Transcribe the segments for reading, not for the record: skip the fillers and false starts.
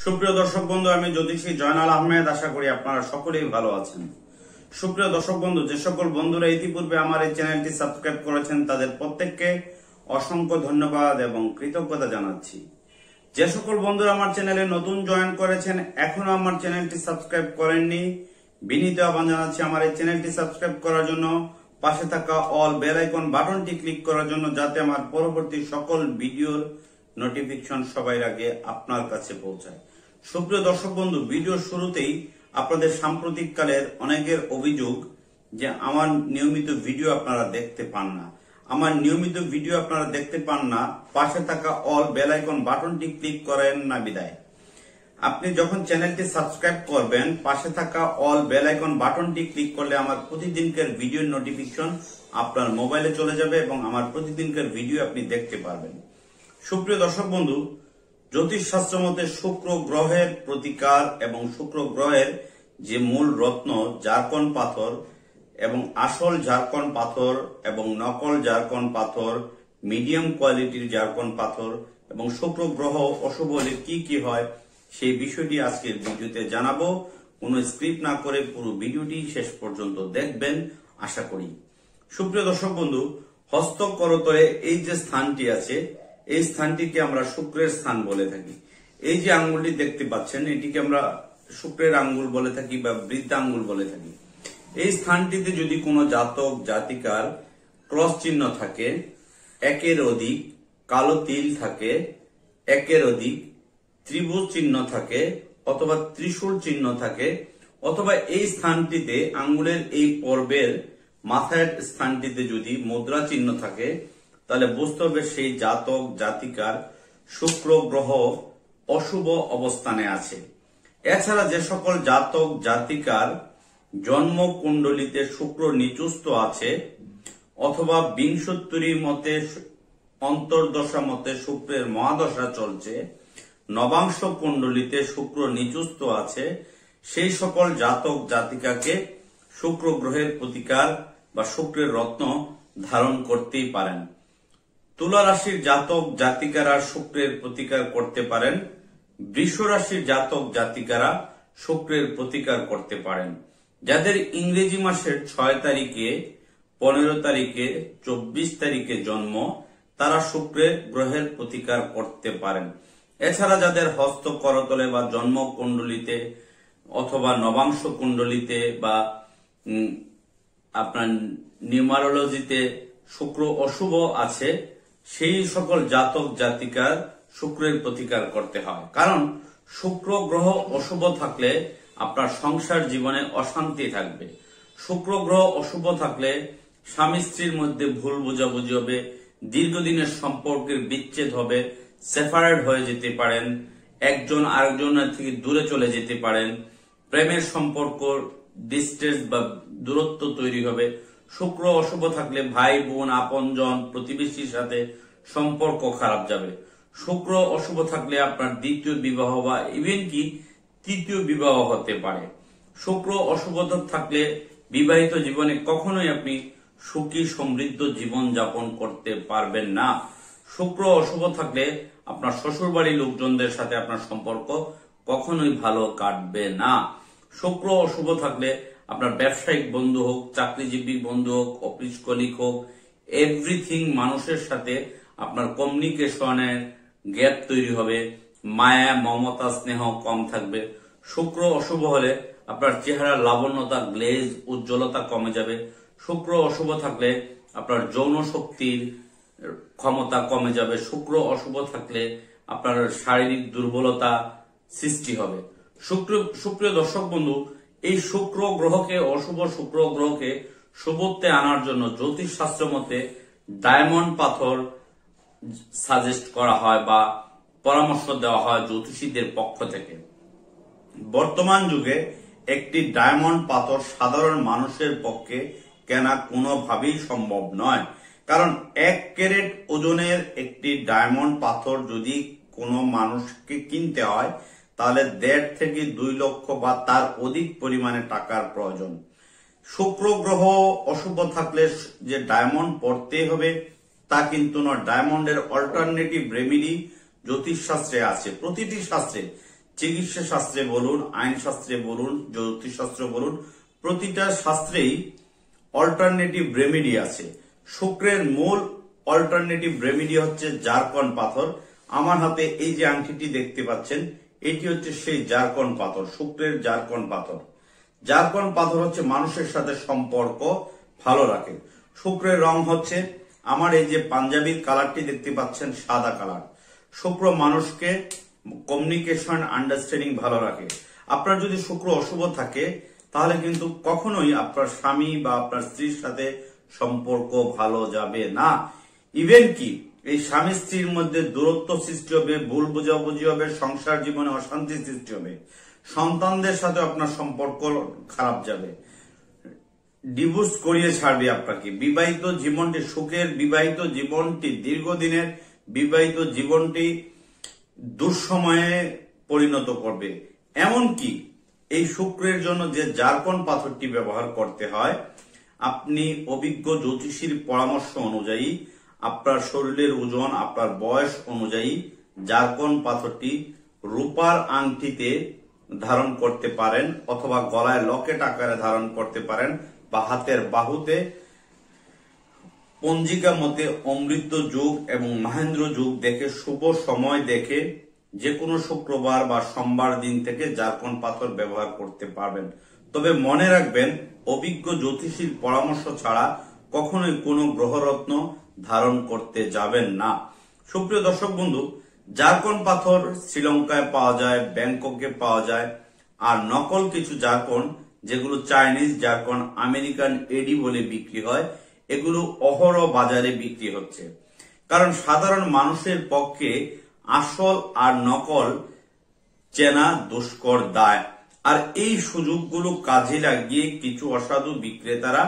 সুপ্রিয় দর্শক বন্ধু, আমি জ্যোতিষী জয়নাল আহমেদ। আশা করি আপনারা সকলেই ভালো আছেন। সুপ্রিয় দর্শক বন্ধু, যে সকল বন্ধুরা ইতিপূর্বে আমার এই চ্যানেলটি সাবস্ক্রাইব করেছেন তাদের প্রত্যেককে অসংখ্য ধন্যবাদ এবং কৃতজ্ঞতা জানাচ্ছি। যে সকল বন্ধুরা আমার চ্যানেলে নতুন জয়েন করেছেন, এখনো আমার চ্যানেলটি সাবস্ক্রাইব করেননি, বিনীত আহ্বান জানাচ্ছি আমার এই চ্যানেলটি সাবস্ক্রাইব করার জন্য, পাশে থাকা অল বেল আইকন বাটনটি ক্লিক করার জন্য, যাতে আমার পরবর্তী সকল ভিডিওর নোটিফিকেশন সবার আগে আপনার কাছে পৌঁছায়। সুপ্রিয় দর্শক বন্ধু, ভিডিওর শুরুতেই আপনাদের সাম্প্রতিককালের অনেকের অভিযোগ যে আমার নিয়মিত ভিডিও আপনারা দেখতে পান না। আমার নিয়মিত ভিডিও আপনারা দেখতে পান না, পাশে থাকা অল বেল আইকন বাটনটি ক্লিক করেন না বিদায়। আপনি যখন চ্যানেলটি সাবস্ক্রাইব করবেন, পাশে থাকা অল বেল আইকন বাটনটি ক্লিক করলে আমার প্রতিদিনকার ভিডিওর নোটিফিকেশন আপনার মোবাইলে চলে যাবে এবং আমার প্রতিদিনকার ভিডিও আপনি দেখতে পারবেন। সুপ্রিয় দর্শক বন্ধু, জ্যোতিষ শাস্ত্র মতে শুক্র গ্রহের প্রতিকার এবং শুক্র গ্রহের যে মূল রত্ন জারকন পাথর এবং আসল জারকন পাথর এবং নকল জারকন পাথর, মিডিয়াম কোয়ালিটির জারকন পাথর এবং শুক্র গ্রহ অশুভ হলে কি কি হয় সেই বিষয়টি আজকের ভিডিওতে জানাবো। কোনো স্ক্রিপ্ট না করে পুরো ভিডিওটি শেষ পর্যন্ত দেখবেন আশা করি। সুপ্রিয় দর্শক বন্ধু, হস্ত করতলে এই যে স্থানটি আছে, এই স্থানটিকে আমরা শুক্রের স্থান বলে থাকি। এই যে আঙ্গুলটি দেখতে পাচ্ছেন, এটিকে আমরা শুক্রের আঙ্গুল বলে থাকি বা বৃদ্ধ আঙ্গুল বলে থাকি। এই স্থানটিতে যদি কোনো জাতক জাতিকার ক্রস চিহ্ন থাকে, একের অধিক কালো তিল থাকে, একের অধিক ত্রিভুজ চিহ্ন থাকে অথবা ত্রিশূল চিহ্ন থাকে, অথবা এই স্থানটিতে আঙ্গুলের এই পর্বের মাথার স্থানটিতে যদি মুদ্রা চিহ্ন থাকে, তাহলে বুঝতে হবে সেই জাতক জাতিকার শুক্র গ্রহ অশুভ অবস্থানে আছে। এছাড়া যে সকল জাতক জাতিকার জন্ম কুণ্ডলিতে শুক্র নিচুস্থ আছে অথবা বিংশোত্তরী মতে অন্তর্দশা মতে শুক্রের মহাদশা চলছে, নবাংশ কুণ্ডলিতে শুক্র নিচুস্থ আছে, সেই সকল জাতক জাতিকাকে শুক্র গ্রহের প্রতিকার বা শুক্রের রত্ন ধারণ করতেই পারেন। তুলা রাশির জাতক জাতিকারা শুক্রের প্রতিকার করতে পারেন। বৃষ রাশির জাতক জাতিকারা শুক্রের প্রতিকার করতে পারেন। যাদের ইংরেজি মাসের 6 তারিখে, 15 তারিখে, 24 তারিখে জন্ম, তারা শুক্রের গ্রহের প্রতিকার করতে পারেন। এছাড়া যাদের হস্ত করতলে বা জন্ম কুণ্ডলিতে অথবা নবাংশ কুণ্ডলিতে বা আপনার নিউমারোলজিতে শুক্র অশুভ আছে, সেই সকল জাতক জাতিকার শুক্রের প্রতিকার করতে হয়। কারণ শুক্র গ্রহ অশুভ থাকলে আপনার সংসার জীবনে অশান্তি থাকবে। শুক্র গ্রহ অশুভ থাকলে স্বামী স্ত্রীর মধ্যে ভুল বোঝাবুঝি হবে, দীর্ঘদিনের সম্পর্কের বিচ্ছেদ হবে, সেপারেট হয়ে যেতে পারেন, একজন আরেকজনের থেকে দূরে চলে যেতে পারেন, প্রেমের সম্পর্ক ডিস্টেন্স বা দূরত্ব তৈরি হবে। শুক্র অশুভ থাকলে ভাই বোন, আপনজন, প্রতিবেশীর সাথে সম্পর্ক খারাপ যাবে। শুক্র অশুভ থাকলে আপনার দ্বিতীয় বিবাহ বা ইভেন কি তৃতীয় বিবাহ হতে পারে। শুক্র অশুভ থাকলে বিবাহিত জীবনে কখনোই আপনি সুখী সমৃদ্ধ জীবন যাপন করতে পারবেন না। শুক্র অশুভ থাকলে আপনার শ্বশুর বাড়ির লোকজনদের সাথে আপনার সম্পর্ক কখনোই ভালো কাটবে না। শুক্র অশুভ থাকলে আপনার ব্যবসায়িক বন্ধু হোক, চাকরিজীবী বন্ধু হোক, অফিস কলিগ হোক, এভরিথিং মানুষের সাথে আপনার কমিউনিকেশনের গ্যাপ তৈরি হবে, মায়া মমতা স্নেহ কম থাকবে। শুক্র অশুভ হলে আপনার চেহারার লাবণ্যতা, গ্লেজ, উজ্জ্বলতা কমে যাবে। শুক্র অশুভ থাকলে আপনার যৌন শক্তির ক্ষমতা কমে যাবে। শুক্র অশুভ থাকলে আপনার শারীরিক দুর্বলতা সৃষ্টি হবে। সুপ্রিয় দর্শক বন্ধু, এই শুক্র গ্রহকে, অশুভ শুক্র গ্রহকে শুভত্বে আনার জন্য জ্যোতিষ শাস্ত্র মতে ডায়মন্ড পাথর সাজেস্ট করা হয় বা পরামর্শ দেওয়া হয় জ্যোতিষীদের পক্ষ থেকে। বর্তমান যুগে একটি ডায়মন্ড পাথর সাধারণ মানুষের পক্ষে কেনা কোনোভাবেই সম্ভব নয়। কারণ 1 ক্যারেট ওজনের একটি ডায়মন্ড পাথর যদি কোনো মানুষকে কিনতে হয়, তাহলে 1.5 থেকে 2 লক্ষ বা তার অধিক পরিমাণে টাকার প্রয়োজন। শুক্র গ্রহ অশুভ থাকলে যে ডায়মন্ড পড়তে হবে তা কিন্তু নয়। ডায়মন্ডের অল্টারনেটিভ রেমেডি জ্যোতিষ শাস্ত্রে আছে। প্রতিটি শাস্ত্রে চিকিৎসা শাস্ত্রে বলুন, আইন শাস্ত্রে বলুন, জ্যোতিষশাস্ত্র বলুন, প্রতিটা শাস্ত্রেই অল্টারনেটিভ রেমেডি আছে। শুক্রের মূল অল্টারনেটিভ রেমেডি হচ্ছে জারকন পাথর। আমার হাতে এই যে আংটিটি দেখতে পাচ্ছেন, এটি হচ্ছে সেই জারকন পাথর, শুক্রের জারকন পাথর। জারকন পাথর হচ্ছে মানুষের সাথে সম্পর্ক ভালো রাখে। শুক্রের রং হচ্ছে, আমার এই যে পাঞ্জাবির কালারটি দেখতে পাচ্ছেন, সাদা কালার। শুক্র মানুষকে কমিউনিকেশন, আন্ডারস্ট্যান্ডিং ভালো রাখে। আপনার যদি শুক্র অশুভ থাকে তাহলে কিন্তু কখনোই আপনার স্বামী বা আপনার স্ত্রীর সাথে সম্পর্ক ভালো যাবে না। ইভেন কি এই স্বামী স্ত্রীর মধ্যে দূরত্ব সৃষ্টি হবে, ভুল বোঝাবুঝি হবে, সংসার জীবনে অশান্তি সৃষ্টি হবে, সন্তানদের সাথে আপনার সম্পর্ক খারাপ যাবে, ডিভোর্স করিয়ে ছাড়বে আপনাকে। বিবাহিত জীবনটি, সুখের বিবাহিত জীবনটি, দীর্ঘদিনের বিবাহিত জীবনটি দুঃসময়ে পরিণত করবে। এমনকি এই শুক্রের জন্য যে জারকন পাথরটি ব্যবহার করতে হয়, আপনি অভিজ্ঞ জ্যোতিষীর পরামর্শ অনুযায়ী, আপনার শরীরের ওজন, আপনার বয়স অনুযায়ী জারকন পাথরটি রূপার আংটিতে ধারণ করতে পারেন, অথবা গলায় লকেট আকারে ধারণ করতে পারেন, বা হাতের বাহুতে। পঞ্জিকা মতে অমৃত যুগ এবং মহেন্দ্র যুগ দেখে, শুভ সময় দেখে যে কোনো শুক্রবার বা সোমবার দিন থেকে জারকন পাথর ব্যবহার করতে পারবেন। তবে মনে রাখবেন, অভিজ্ঞ জ্যোতিষীর পরামর্শ ছাড়া কখনোই কোনো গ্রহরত্ন ধারণ করতে যাবেন না। সুপ্রিয় দর্শক বন্ধু, জারকন পাথর শ্রীলঙ্কায় পাওয়া যায়, ব্যাংককে পাওয়া যায়। আর নকল কিছু জারকন, যেগুলো চাইনিজ জারকন, আমেরিকান এডি বলে বিক্রি হয়, এগুলো অহরহ বাজারে বিক্রি হচ্ছে। কারণ সাধারণ মানুষের পক্ষে আসল আর নকল চেনা দুষ্কর দায়। আর এই সুযোগগুলো কাজে লাগিয়ে কিছু অসাধু বিক্রেতারা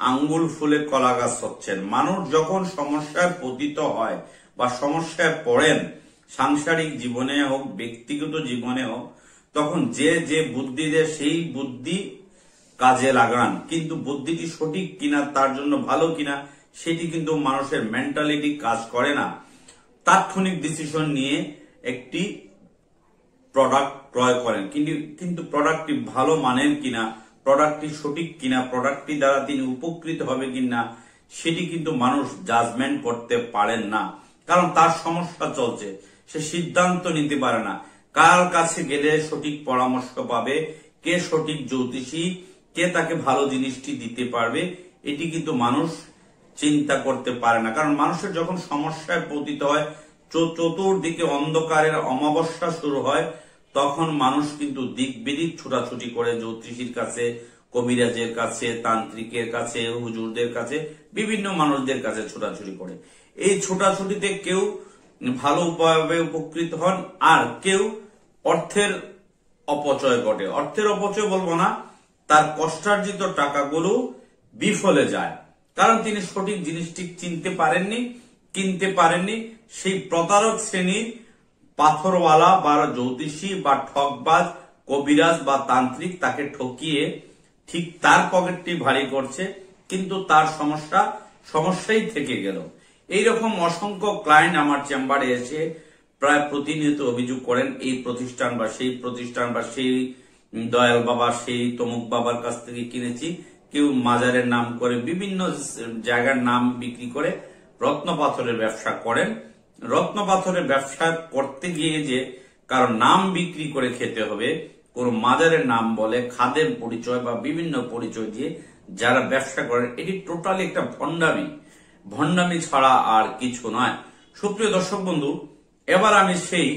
আঙ্গুল ফুলে কলা গাছ হচ্ছেন। মানুষ যখন সমস্যায় পতিত হয় বা সমস্যায় পড়েন, সাংসারিক জীবনে হোক, ব্যক্তিগত জীবনে হোক, তখন যে যে বুদ্ধি দেয় সেই বুদ্ধি কাজে লাগান। কিন্তু বুদ্ধিটি সঠিক কিনা, তার জন্য ভালো কিনা, সেটি কিন্তু মানুষের মেন্টালিটি কাজ করে না। তাৎক্ষণিক ডিসিশন নিয়ে একটি প্রোডাক্ট ক্রয় করেন, কিন্তু প্রোডাক্টটি ভালো মানের কিনা, প্রোডাক্টটি সঠিক কিনা, প্রোডাক্টটি দ্বারা তিনি উপকৃত হবে কিনা, সেটি কিন্তু মানুষ জাজমেন্ট করতে পারেন না। কারণ তার সমস্যা চলছে, সে সিদ্ধান্ত নিতে পারে না কার কাছে গেলে সঠিক পরামর্শ পাবে, কে সঠিক জ্যোতিষী, কে তাকে ভালো জিনিসটি দিতে পারবে, এটি কিন্তু মানুষ চিন্তা করতে পারে না। কারণ মানুষের যখন সমস্যায় পতিত হয়, চতুর্দিকে অন্ধকারের অমাবস্যা শুরু হয়, তখন মানুষ কিন্তু দিক বিদিক ছুটাছুটি করে জ্যোতিষীর কাছে, কবিরাজের কাছে, তান্ত্রিকের কাছে, হুজুরদের কাছে, বিভিন্ন মানুষদের কাছে ছোটাছুটি করে। এই ছোটাছুটিতে কেউ ভালোভাবে উপকৃত হন, আর কেউ অর্থের অপচয় ঘটে। অর্থের অপচয় বলবো না, তার কষ্টার্জিত টাকাগুলো বিফলে যায়। কারণ তিনি সঠিক জিনিসটি চিনতে পারেননি, কিনতে পারেননি। সেই প্রতারক শ্রেণীর পাথরওয়ালা বা জ্যোতিষী বা ঠকবাজ কবিরাজ বা তান্ত্রিক তাকে ঠকিয়ে ঠিক তার পকেটটি ভারী করছে, কিন্তু তার সমস্যাই থেকে গেল। এইরকম অসংখ্য ক্লায়েন্ট আমার চেম্বারে এসে প্রায় প্রতিনিয়ত অভিযোগ করেন, এই প্রতিষ্ঠান বা সেই প্রতিষ্ঠান বা সেই দয়াল বাবা, সেই তমুক বাবার কাছ থেকে কিনেছি। কেউ মাজারের নাম করে, বিভিন্ন জায়গার নাম বিক্রি করে রত্ন পাথরের ব্যবসা করেন। রত্ন পাথরের ব্যবসা করতে গিয়ে যে কারণ নাম বিক্রি করে খেতে হবে, কোন মাজারের নাম বলে, খাদেম পরিচয় বা বিভিন্ন পরিচয় দিয়ে যারা ব্যবসা করেন, এটি টোটালি একটা ভণ্ডামি ছাড়া আর কিছু নয়। সুপ্রিয় দর্শক বন্ধু, এবার আমি সেই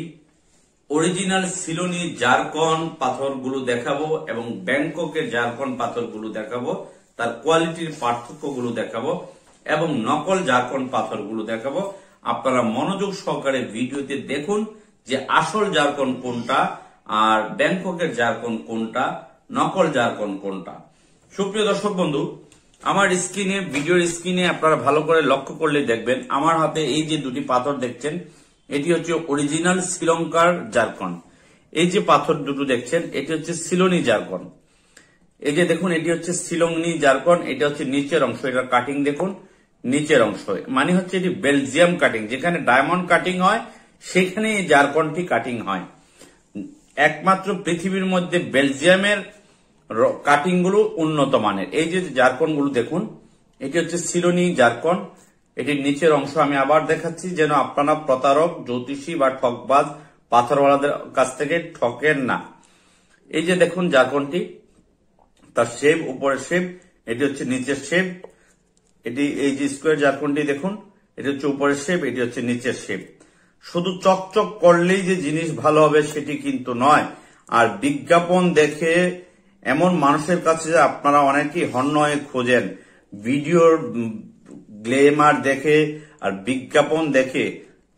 অরিজিনাল সিলোনি জারকন পাথরগুলো দেখাবো এবং ব্যাংককের জারকন পাথরগুলো দেখাবো, তার কোয়ালিটির পার্থক্যগুলো দেখাবো এবং নকল জারকন পাথরগুলো দেখাবো। আপনারা মনোযোগ সহকারে ভিডিওতে দেখুন যে আসল জারকন কোনটা, আর ব্যাংককের জারকন কোনটা, নকল জারকন কোনটা। সুপ্রিয় দর্শক বন্ধু, আমার স্ক্রিনে, ভিডিওর স্ক্রিনে আপনারা ভালো করে লক্ষ্য করলে দেখবেন, আমার হাতে এই যে দুটি পাথর দেখছেন, এটি হচ্ছে অরিজিনাল শ্রীলঙ্কার জারকন। এই যে পাথর দুটো দেখছেন, এটি হচ্ছে সিলোনি জারকন। এই যে দেখুন, এটি হচ্ছে সিলোনি জারকন, এটা হচ্ছে নিচের অংশ, এটা কাটিং দেখুন, নিচের অংশ মানে হচ্ছে এটি বেলজিয়াম কাটিং। যেখানে ডায়মন্ড কাটিং হয় সেখানে এই জারকনটি কাটিং হয়। একমাত্র পৃথিবীর মধ্যে বেলজিয়ামের কাটিং গুলো উন্নত মানের। এই যে জারকন গুলো দেখুন, এটি হচ্ছে সিলোনি জারকন। এটির নিচের অংশ আমি আবার দেখাচ্ছি, যেন আপনারা প্রতারক, জ্যোতিষী বা ঠকবাজ পাথরওয়ালাদের কাছ থেকে ঠকেন না। এই যে দেখুন জারকনটি, তার শেপ, উপরের শেপ, এটি হচ্ছে নিচের শেপ। এটি এই যে স্কোয়ার জারকনটি দেখুন, এটি হচ্ছে উপরের শেপ, এটি হচ্ছে নিচের শেপ। শুধু চকচক করলেই যে জিনিস ভালো হবে সেটি কিন্তু নয়। আর বিজ্ঞাপন দেখে এমন মানুষের কাছে যে আপনারা অনেকেই হন্য হয়ে খোঁজেন, ভিডিওর গ্লেমার দেখে আর বিজ্ঞাপন দেখে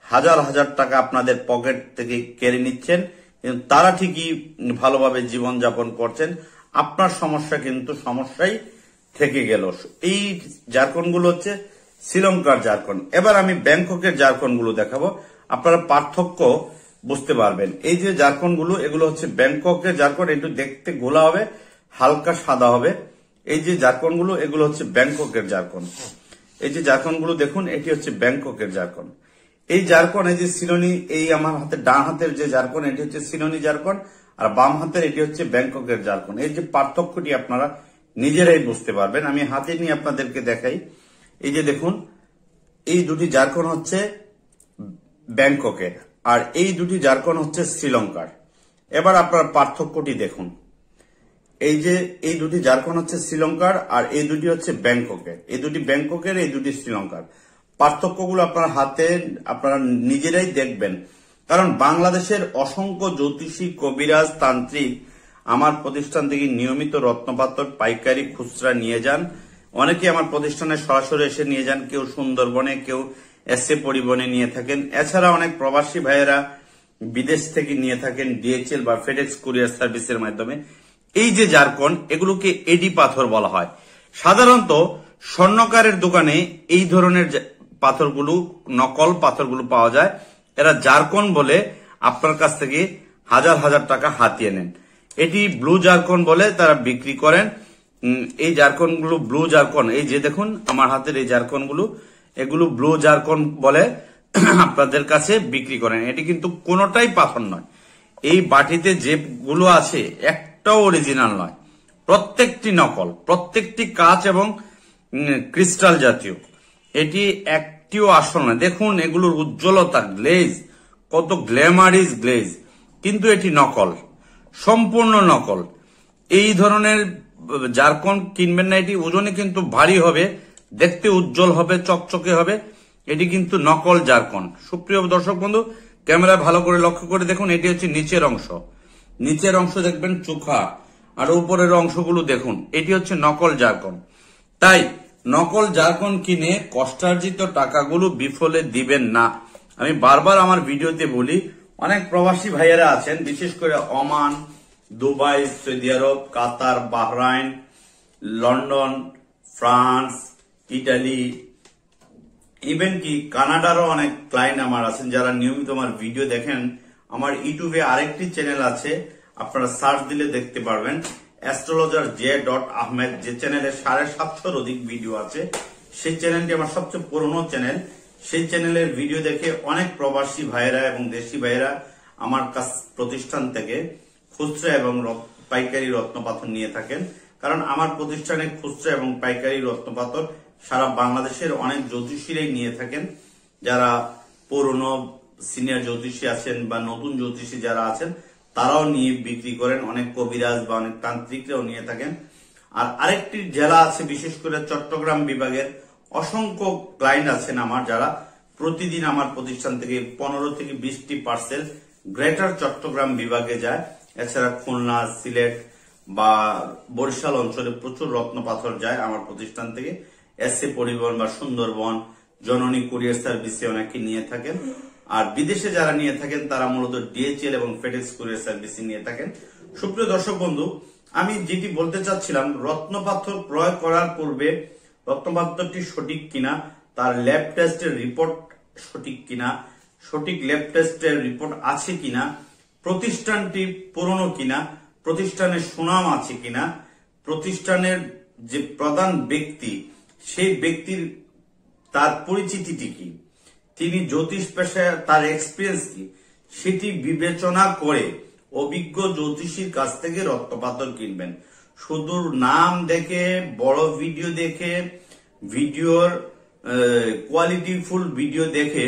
হাজার হাজার টাকা আপনাদের পকেট থেকে কেড়ে নিচ্ছেন, কিন্তু তারা ঠিকই ভালোভাবে জীবনযাপন করছেন। আপনার সমস্যা কিন্তু সমস্যাই থেকে গেল। এই জারকন গুলো হচ্ছে শ্রীলঙ্কার জারকন। এবার আমি ব্যাংককের জারকন গুলো দেখাবো, আপনারা পার্থক্য বুঝতে পারবেন। এই যে জারকন গুলো, এগুলো হচ্ছে ব্যাংককের জারকন, একটু দেখতে গোলা হবে, হালকা সাদা হবে। এই যে জারকন গুলো, এগুলো হচ্ছে ব্যাংককের জারকন। এই যে জারকন গুলো দেখুন, এটি হচ্ছে ব্যাংককের জারকন। এই জারকন, এই যে সিলোনি, এই আমার হাতে ডান হাতের যে জারকন, এটি হচ্ছে সিলোনি জারকন, আর বাম হাতের এটি হচ্ছে ব্যাংককের জারকন। এই যে পার্থক্যটি আপনারা নিজেরাই বুঝতে পারবেন। আমি হাতে নিয়ে আপনাদেরকে দেখাই। এই যে দেখুন, এই দুটি জারকন হচ্ছে ব্যাংককের, আর এই দুটি জারকন হচ্ছে শ্রীলঙ্কার। এবার আপনার পার্থক্যটি দেখুন। এই যে এই দুটি জারকন হচ্ছে শ্রীলঙ্কার, আর এই দুটি হচ্ছে ব্যাংককের। এই দুটি ব্যাংককের, এই দুটি শ্রীলঙ্কার। পার্থক্যগুলো আপনার হাতে আপনারা নিজেরাই দেখবেন। কারণ বাংলাদেশের অসংখ্য জ্যোতিষী, কবিরাজ, তান্ত্রিক আমার প্রতিষ্ঠান থেকে নিয়মিত রত্নপাথর পাইকারি খুচরা নিয়ে যান। অনেকে আমার প্রতিষ্ঠানে সরাসরি এসে নিয়ে যান, কেউ সুন্দরবনে, কেউ এসএ পরিবহনে নিয়ে থাকেন। এছাড়া অনেক প্রবাসী ভাইয়েরা বিদেশ থেকে নিয়ে থাকেন ডিএচএল বা ফেডেক্স কুরিয়ার সার্ভিসের মাধ্যমে। এই যে জারকন, এগুলোকে এডি পাথর বলা হয়। সাধারণত স্বর্ণকারের দোকানে এই ধরনের পাথরগুলো, নকল পাথরগুলো পাওয়া যায়। এরা জারকন বলে আপনার কাছ থেকে হাজার হাজার টাকা হাতিয়ে নেন। এটি ব্লু জারকন বলে তারা বিক্রি করেন। এই জারকন গুলো ব্লু জারকন, এই যে দেখুন আমার হাতের এই জারকন গুলো, এগুলো ব্লু জারকন বলে আপনাদের কাছে বিক্রি করেন। এটি কিন্তু কোনোটাই পাথর নয়। এই বাটিতে যেগুলো আছে একটাও অরিজিনাল নয়, প্রত্যেকটি নকল, প্রত্যেকটি কাঁচ এবং ক্রিস্টাল জাতীয়। এটি একটিও আসল নয়। দেখুন এগুলোর উজ্জ্বলতা, গ্লেজ, কত গ্ল্যামারিস গ্লেজ, কিন্তু এটি নকল, সম্পূর্ণ নকল। এই ধরনের জারকন কিনবেন না। এটি ওজনে কিন্তু ভারী হবে, দেখতে উজ্জ্বল হবে, চকচকে হবে। এটি কিন্তু নকল জারকন। সুপ্রিয় দর্শক বন্ধু, ক্যামেরা ভালো করে লক্ষ্য করে দেখুন। এটি হচ্ছে নিচের অংশ, নিচের অংশ দেখবেন চোখা, আর উপরের অংশগুলো দেখুন। এটি হচ্ছে নকল জারকন। তাই নকল জারকন কিনে কষ্টার্জিত টাকাগুলো বিফলে দিবেন না। আমি বারবার আমার ভিডিওতে বলি, অনেক প্রবাসী ভাইয়েরা আছেন, বিশেষ করে Oman, Dubai, Saudi Arab, Qatar, Bahrain, London, France, Italy, even কি কানাডারও অনেক ক্লায়েন্ট আমার আছেন যারা নিয়মিত আমার ভিডিও দেখেন। আমার ইউটিউবে আরেকটি চ্যানেল আছে, আপনারা সার্চ দিলে দেখতে পারবেন, অ্যাস্ট্রোলজার j.ahmed, যে চ্যানেলে 750-এর অধিক ভিডিও আছে। সেই চ্যানেলটি আমার সবচেয়ে পুরনো চ্যানেল। সেই চ্যানেলের ভিডিও দেখে অনেক প্রবাসী ভাইয়েরা এবং দেশি ভাইয়েরা আমার কাছ প্রতিষ্ঠান থেকে খুচরা এবং পাইকারি রত্নপাথর নিয়ে থাকেন। কারণ আমার প্রতিষ্ঠানে খুচরা এবং পাইকারি রত্নপাথর সারা বাংলাদেশের অনেক জ্যোতিষীরাই নিয়ে থাকেন। যারা পুরনো সিনিয়র জ্যোতিষী আছেন বা নতুন জ্যোতিষী যারা আছেন, তারাও নিয়ে বিক্রি করেন। অনেক কবিরাজ বা অনেক তান্ত্রিকরাও নিয়ে থাকেন। আর আরেকটি জেলা আছে, বিশেষ করে চট্টগ্রাম বিভাগের অসংখ্য ক্লায়েন্ট আছেন আমার, যারা প্রতিদিন আমার প্রতিষ্ঠান থেকে 15 থেকে 20টি পার্সেল গ্রেটার চট্টগ্রাম বিভাগে যায়। এছাড়া খুলনা, সিলেট বা বরিশাল অঞ্চলে প্রচুর রত্নপাথর যায় আমার প্রতিষ্ঠান থেকে। এসএ পরিবহন বা সুন্দরবন, জননী কুরিয়ার সার্ভিসে অনেকে নিয়ে থাকেন। আর বিদেশে যারা নিয়ে থাকেন তারা মূলত ডিএচএল এবং ফেডেক্স কুরিয়ার সার্ভিসে নিয়ে থাকেন। সুপ্রিয় দর্শক বন্ধু, আমি যেটি বলতে চাচ্ছিলাম, রত্নপাথর ক্রয় করার পূর্বে রত্নপাথরটি সঠিক কিনা, তার ল্যাব টেস্টের রিপোর্ট সঠিক কিনা, সঠিক ল্যাব টেস্টের রিপোর্ট আছে কিনা, প্রতিষ্ঠানটি পুরনো কিনা, প্রতিষ্ঠানের সুনাম আছে কিনা, প্রতিষ্ঠানের যে প্রধান ব্যক্তি সেই ব্যক্তির তার পরিচিতিটি কি, তিনি জ্যোতিষ পেশায় তার এক্সপিরিয়েন্স কি, সেটি বিবেচনা করে অভিজ্ঞ জ্যোতিষীর কাছ থেকে রত্নপাথর কিনবেন। শুধু নাম দেখে, বড় ভিডিও দেখে, ভিডিওর কোয়ালিটিফুল ভিডিও দেখে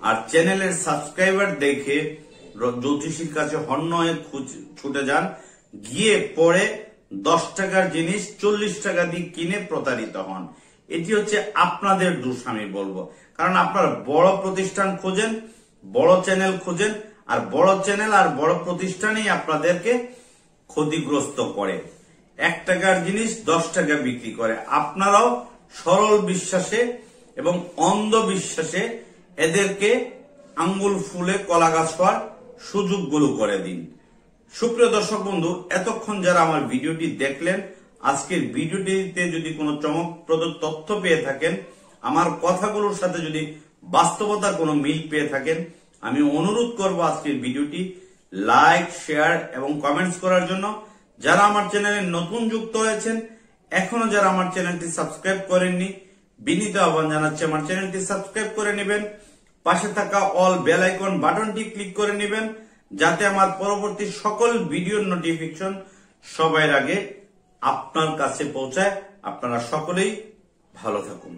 আর চ্যানেলের সাবস্ক্রাইবার দেখে জ্যোতিষীর কাছে হন্য হয়ে ছুটে যান, গিয়ে পরে 10 টাকার জিনিস 40 টাকা দিয়ে কিনে প্রতারিত হন। এটি হচ্ছে আপনাদের দোষ আমি বলবো। কারণ আপনারা বড় প্রতিষ্ঠান খোঁজেন, বড় চ্যানেল খোঁজেন, আর বড় চ্যানেল আর বড় প্রতিষ্ঠানই আপনাদেরকে ক্ষতিগ্রস্ত করে। 1 টাকার জিনিস 10 টাকা বিক্রি করে। আপনারাও সরল বিশ্বাসে এবং অন্ধবিশ্বাসে এদেরকে আঙ্গুল ফুলে কলা গাছ হওয়ার সুযোগগুলো করে দিন। সুপ্রিয় দর্শক বন্ধু, এতক্ষণ যারা আমার ভিডিওটি দেখলেন, আজকের ভিডিওটিতে যদি কোনো চমকপ্রদ তথ্য পেয়ে থাকেন, আমার কথাগুলোর সাথে যদি বাস্তবতার কোনো মিল পেয়ে থাকেন, আমি অনুরোধ করব আজকের ভিডিওটি লাইক, শেয়ার এবং কমেন্টস করার জন্য। যারা আমার চ্যানেলে নতুন যুক্ত হয়েছেন, এখনো যারা আমার চ্যানেলটি সাবস্ক্রাইব করেননি, বিনীত আহ্বান জানাচ্ছি আমার চ্যানেলটি সাবস্ক্রাইব করে নেবেন। পাশে থাকা অল বেল আইকন বাটনটি ক্লিক করে নেবেন, যাতে আমার পরবর্তী সকল ভিডিওর নোটিফিকেশন সবার আগে আপনার কাছে পৌঁছায়। আপনারা সকলেই ভালো থাকুন।